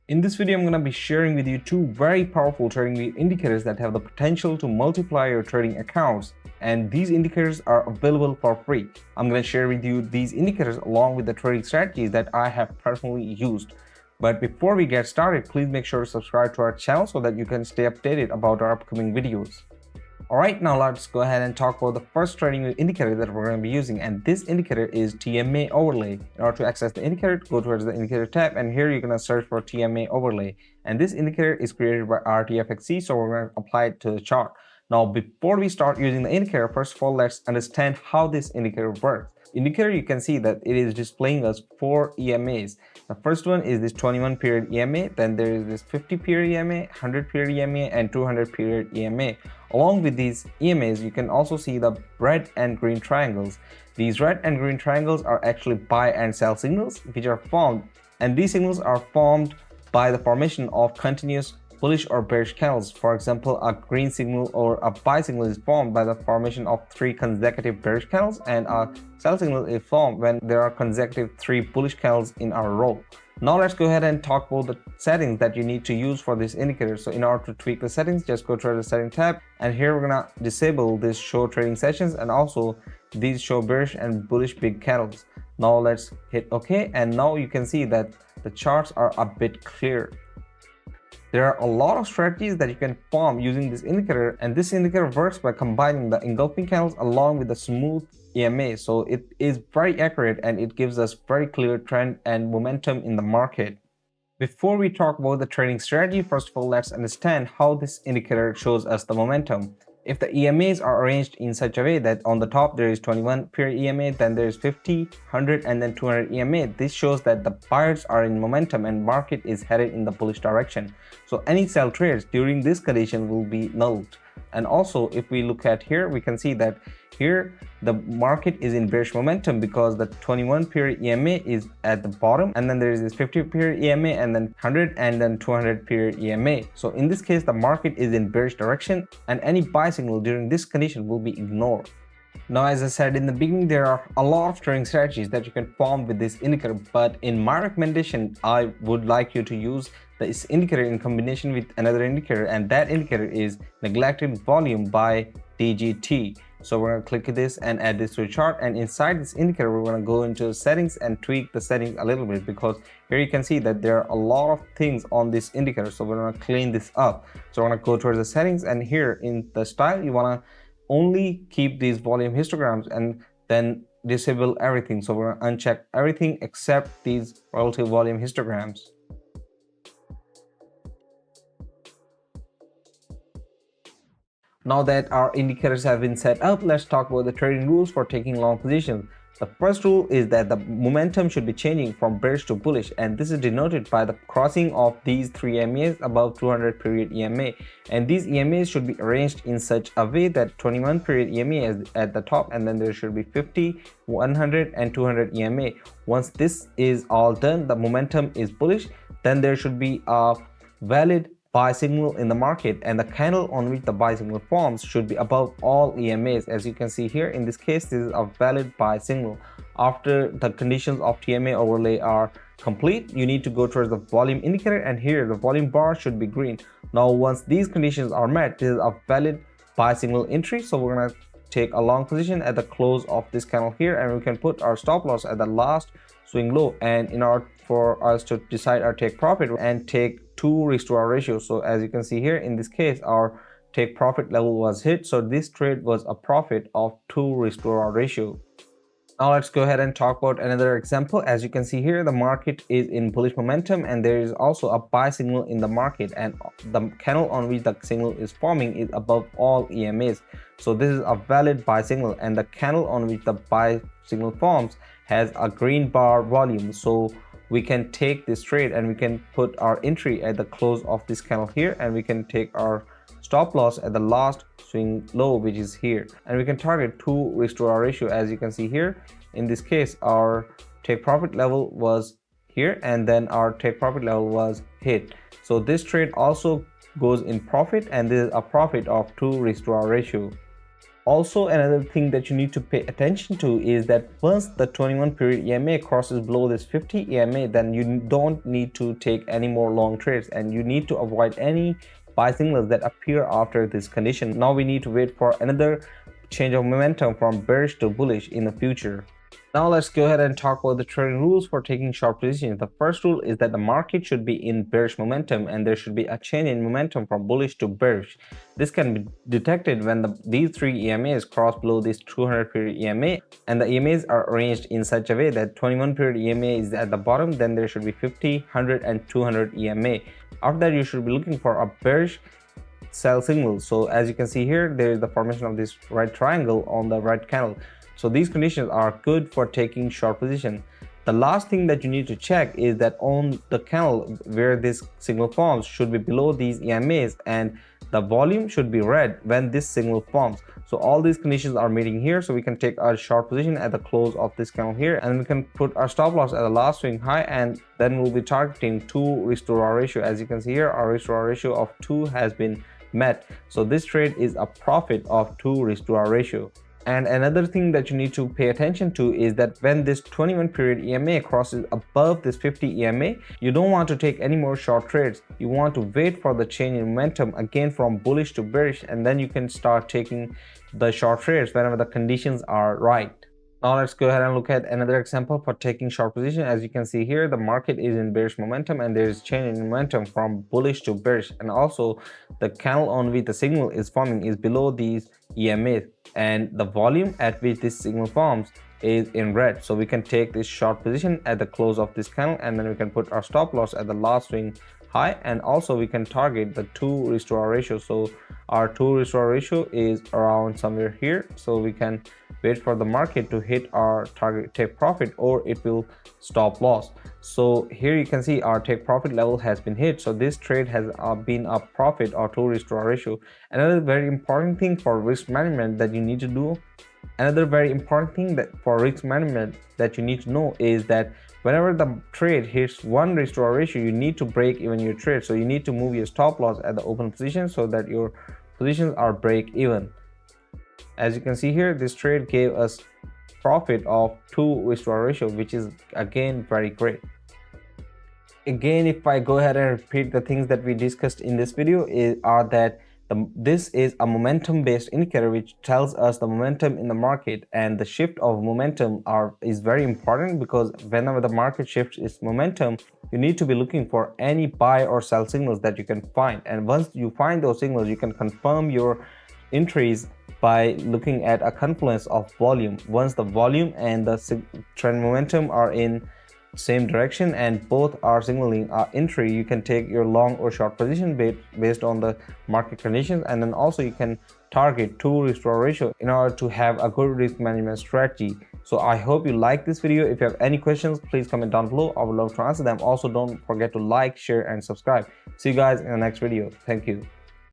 In this video, I'm going to be sharing with you two very powerful trading indicators that have the potential to multiply your trading accounts, and these indicators are available for free. I'm going to share with you these indicators along with the trading strategies that I have personally used. But before we get started, please make sure to subscribe to our channel so that you can stay updated about our upcoming videos. Alright, now let's go ahead and talk about the first trading indicator that we're going to be using, and this indicator is TMA Overlay. In order to access the indicator, go towards the indicator tab, and here you're going to search for TMA Overlay. And this indicator is created by RTFXC, so we're going to apply it to the chart. Now, before we start using the indicator, first of all, let's understand how this indicator works. Indicator, you can see that it is displaying us 4 EMAs. The first one is this 21 period EMA, then there is this 50 period EMA, 100 period EMA, and 200 period EMA. Along with these EMAs, you can also see the red and green triangles. These red and green triangles are actually buy and sell signals which are formed, and these signals are formed by the formation of continuous bullish or bearish candles. For example, a green signal or a buy signal is formed by the formation of 3 consecutive bearish candles, and a sell signal is formed when there are consecutive 3 bullish candles in a row. Now let's go ahead and talk about the settings that you need to use for this indicator. So in order to tweak the settings, just go to the setting tab, and here we're gonna disable this show trading sessions and also these show bearish and bullish big candles. Now let's hit OK, and now you can see that the charts are a bit clear. There are a lot of strategies that you can form using this indicator, and this indicator works by combining the engulfing candles along with the smooth EMA. So it is very accurate and it gives us very clear trend and momentum in the market. Before we talk about the trading strategy, first of all, let's understand how this indicator shows us the momentum. If the EMAs are arranged in such a way that on the top there is 21 period EMA, then there is 50, 100, and then 200 EMA, this shows that the buyers are in momentum and market is headed in the bullish direction. So any sell trades during this condition will be nulled. And also, if we look at here, we can see that here the market is in bearish momentum because the 21 period EMA is at the bottom, and then there is this 50 period EMA, and then 100 and then 200 period EMA. So in this case, the market is in bearish direction and any buy signal during this condition will be ignored. Now, as I said in the beginning, there are a lot of trading strategies that you can form with this indicator, but in my recommendation, I would like you to use this indicator in combination with another indicator, and that indicator is neglected volume by DGT. So we're going to click this and add this to the chart, and inside this indicator we're going to go into settings and tweak the settings a little bit, because here you can see that there are a lot of things on this indicator. So we're going to clean this up. So we're going to go towards the settings, and here in the style you want to only keep these volume histograms and then disable everything. So we're going to uncheck everything except these relative volume histograms. Now that our indicators have been set up, let's talk about the trading rules for taking long positions. The first rule is that the momentum should be changing from bearish to bullish, and this is denoted by the crossing of these 3 EMAs above 200 period EMA. And these EMAs should be arranged in such a way that 21 period EMA is at the top, and then there should be 50, 100, and 200 EMA. Once this is all done, the momentum is bullish, then there should be a valid buy signal in the market, and the candle on which the buy signal forms should be above all EMAs. As you can see here, in this case, this is a valid buy signal. After the conditions of TMA overlay are complete, you need to go towards the volume indicator, and here the volume bar should be green. Now, once these conditions are met, this is a valid buy signal entry. So we're going to take a long position at the close of this candle here, and we can put our stop loss at the last swing low. And in order for us to decide our take profit and take 2 restore ratio, so as you can see here, in this case our take profit level was hit, so this trade was a profit of 2 restore ratio. Now let's go ahead and talk about another example. As you can see here, the market is in bullish momentum and there is also a buy signal in the market, and the candle on which the signal is forming is above all EMAs. So this is a valid buy signal, and the candle on which the buy signal forms has a green bar volume. So we can take this trade and we can put our entry at the close of this candle here, and we can take our stop loss at the last swing low, which is here, and we can target 2 restore ratio. As you can see here, in this case our take profit level was here, and then our take profit level was hit. So this trade also goes in profit, and this is a profit of 2 restore ratio. Also, another thing that you need to pay attention to is that once the 21 period EMA crosses below this 50 EMA, then you don't need to take any more long trades, and you need to avoid any buy signals that appear after this condition. Now we need to wait for another change of momentum from bearish to bullish in the future. Now let's go ahead and talk about the trading rules for taking short positions. The first rule is that the market should be in bearish momentum, and there should be a change in momentum from bullish to bearish. This can be detected when these three EMAs cross below this 200 period EMA, and the EMAs are arranged in such a way that 21 period EMA is at the bottom, then there should be 50, 100 and 200 EMA. After that, you should be looking for a bearish sell signal. So as you can see here, there is the formation of this right triangle on the right candle. So these conditions are good for taking short position. The last thing that you need to check is that on the candle where this signal forms should be below these EMAs, and the volume should be red when this signal forms. So all these conditions are meeting here, so we can take our short position at the close of this candle here, and we can put our stop loss at the last swing high, and then we'll be targeting 2 risk to reward ratio. As you can see here, our risk to reward ratio of 2 has been met. So this trade is a profit of 2 risk to reward ratio. And another thing that you need to pay attention to is that when this 21 period EMA crosses above this 50 EMA, you don't want to take any more short trades. You want to wait for the change in momentum again from bullish to bearish, and then you can start taking the short trades whenever the conditions are right. Now let's go ahead and look at another example for taking short position. As you can see here, the market is in bearish momentum, and there is change in momentum from bullish to bearish, and also the candle on which the signal is forming is below these EMAs, and the volume at which this signal forms is in red. So we can take this short position at the close of this candle, and then we can put our stop loss at the last swing high, and also we can target the 2 risk to reward ratio. So our 2 risk to reward ratio is around somewhere here, so we can wait for the market to hit our target take profit, or it will stop loss. So here you can see our take profit level has been hit, so this trade has been a profit or 2 risk to reward ratio. Another very important thing for risk management that you need to do, that you need to know is that whenever the trade hits 1 risk to reward ratio, you need to break even your trade. So you need to move your stop loss at the open position so that your positions are break even. As you can see here, this trade gave us profit of 2 risk to reward ratio, which is again very great. Again, if I go ahead and repeat the things that we discussed in this video, this is a momentum based indicator which tells us the momentum in the market, and the shift of momentum is very important, because whenever the market shifts its momentum, you need to be looking for any buy or sell signals that you can find. And once you find those signals, you can confirm your entries by looking at a confluence of volume. Once the volume and the trend momentum are in same direction and both are signaling entry, you can take your long or short position based on the market conditions, and then also you can target 2 risk to reward ratio in order to have a good risk management strategy. So I hope you like this video. If you have any questions, please comment down below. I would love to answer them. Also, don't forget to like, share and subscribe. See you guys in the next video. Thank you.